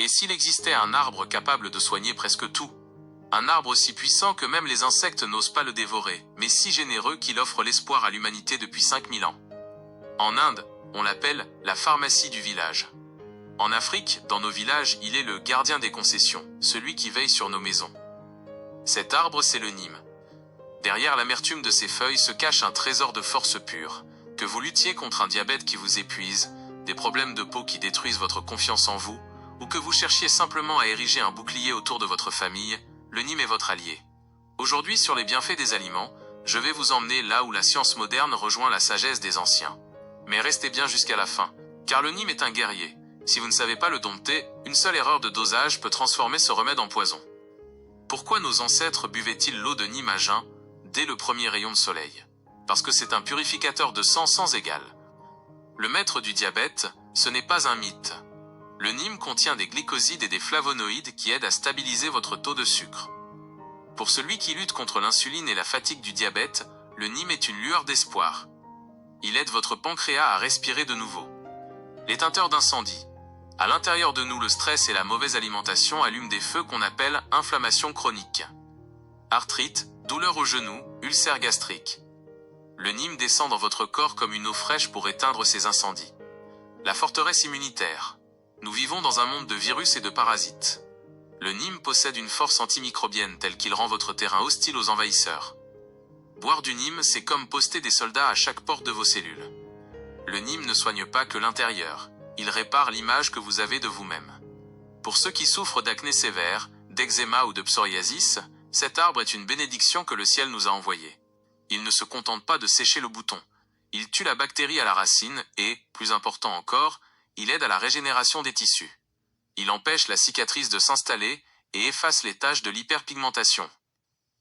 Et s'il existait un arbre capable de soigner presque tout? Un arbre aussi puissant que même les insectes n'osent pas le dévorer, mais si généreux qu'il offre l'espoir à l'humanité depuis 5000 ans. En Inde, on l'appelle la pharmacie du village. En Afrique, dans nos villages, il est le gardien des concessions, celui qui veille sur nos maisons. Cet arbre, c'est le Nîmes. Derrière l'amertume de ses feuilles se cache un trésor de force pure. Que vous luttiez contre un diabète qui vous épuise, des problèmes de peau qui détruisent votre confiance en vous, ou que vous cherchiez simplement à ériger un bouclier autour de votre famille, le Nîmes est votre allié. Aujourd'hui, sur les bienfaits des aliments, je vais vous emmener là où la science moderne rejoint la sagesse des anciens. Mais restez bien jusqu'à la fin, car le Nîmes est un guerrier. Si vous ne savez pas le dompter, une seule erreur de dosage peut transformer ce remède en poison. Pourquoi nos ancêtres buvaient-ils l'eau de Nîmes à jeun, dès le premier rayon de soleil? Parce que c'est un purificateur de sang sans égal. Le maître du diabète, ce n'est pas un mythe. Le Nîmes contient des glycosides et des flavonoïdes qui aident à stabiliser votre taux de sucre. Pour celui qui lutte contre l'insuline et la fatigue du diabète, le Nîmes est une lueur d'espoir. Il aide votre pancréas à respirer de nouveau. L'éteindeur d'incendie. À l'intérieur de nous, le stress et la mauvaise alimentation allument des feux qu'on appelle inflammation chronique. Arthrite, douleur au genou, ulcère gastrique. Le Nîmes descend dans votre corps comme une eau fraîche pour éteindre ces incendies. La forteresse immunitaire. Nous vivons dans un monde de virus et de parasites. Le Nîmes possède une force antimicrobienne telle qu'il rend votre terrain hostile aux envahisseurs. Boire du Nîmes, c'est comme poster des soldats à chaque porte de vos cellules. Le Nîmes ne soigne pas que l'intérieur, il répare l'image que vous avez de vous-même. Pour ceux qui souffrent d'acné sévère, d'eczéma ou de psoriasis, cet arbre est une bénédiction que le ciel nous a envoyée. Il ne se contente pas de sécher le bouton. Il tue la bactérie à la racine et, plus important encore, il aide à la régénération des tissus. Il empêche la cicatrice de s'installer et efface les taches de l'hyperpigmentation.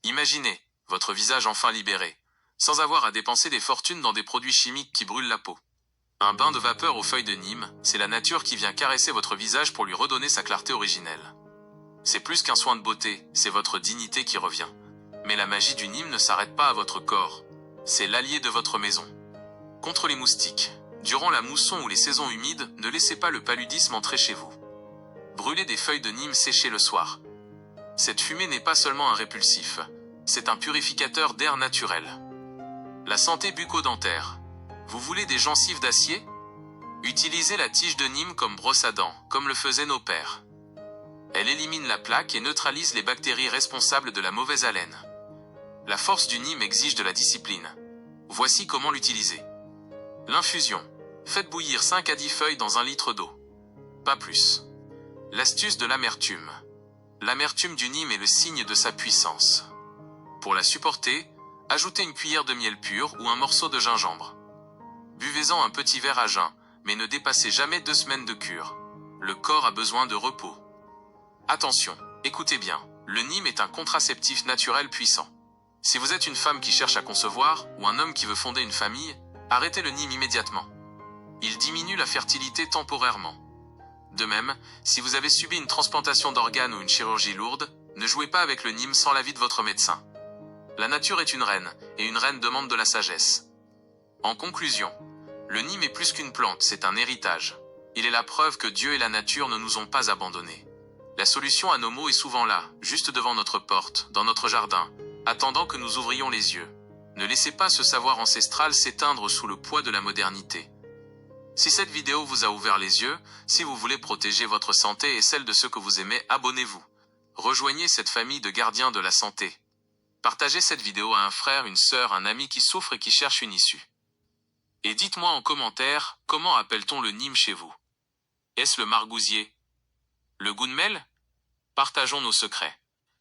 Imaginez, votre visage enfin libéré, sans avoir à dépenser des fortunes dans des produits chimiques qui brûlent la peau. Un bain de vapeur aux feuilles de Nîmes, c'est la nature qui vient caresser votre visage pour lui redonner sa clarté originelle. C'est plus qu'un soin de beauté, c'est votre dignité qui revient. Mais la magie du Nîmes ne s'arrête pas à votre corps. C'est l'allié de votre maison. Contre les moustiques, durant la mousson ou les saisons humides, ne laissez pas le paludisme entrer chez vous. Brûlez des feuilles de Nîmes séchées le soir. Cette fumée n'est pas seulement un répulsif, c'est un purificateur d'air naturel. La santé bucco-dentaire. Vous voulez des gencives d'acier? Utilisez la tige de Nîmes comme brosse à dents, comme le faisaient nos pères. Elle élimine la plaque et neutralise les bactéries responsables de la mauvaise haleine. La force du Nîmes exige de la discipline. Voici comment l'utiliser. L'infusion. Faites bouillir 5 à 10 feuilles dans 1 litre d'eau. Pas plus. L'astuce de l'amertume. L'amertume du Nîmes est le signe de sa puissance. Pour la supporter, ajoutez une cuillère de miel pur ou un morceau de gingembre. Buvez-en un petit verre à jeun, mais ne dépassez jamais 2 semaines de cure. Le corps a besoin de repos. Attention, écoutez bien, le Nîmes est un contraceptif naturel puissant. Si vous êtes une femme qui cherche à concevoir, ou un homme qui veut fonder une famille, arrêtez le Nîmes immédiatement. Il diminue la fertilité temporairement. De même, si vous avez subi une transplantation d'organes ou une chirurgie lourde, ne jouez pas avec le Nîmes sans l'avis de votre médecin. La nature est une reine, et une reine demande de la sagesse. En conclusion, le Nîmes est plus qu'une plante, c'est un héritage. Il est la preuve que Dieu et la nature ne nous ont pas abandonnés. La solution à nos maux est souvent là, juste devant notre porte, dans notre jardin, attendant que nous ouvrions les yeux. Ne laissez pas ce savoir ancestral s'éteindre sous le poids de la modernité. Si cette vidéo vous a ouvert les yeux, si vous voulez protéger votre santé et celle de ceux que vous aimez, abonnez-vous. Rejoignez cette famille de gardiens de la santé. Partagez cette vidéo à un frère, une sœur, un ami qui souffre et qui cherche une issue. Et dites-moi en commentaire, comment appelle-t-on le Nîmes chez vous? Est-ce le margousier? Le gounmel? Partageons nos secrets.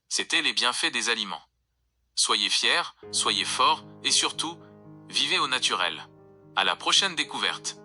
C'était les bienfaits des aliments. Soyez fiers, soyez forts, et surtout, vivez au naturel. À la prochaine découverte.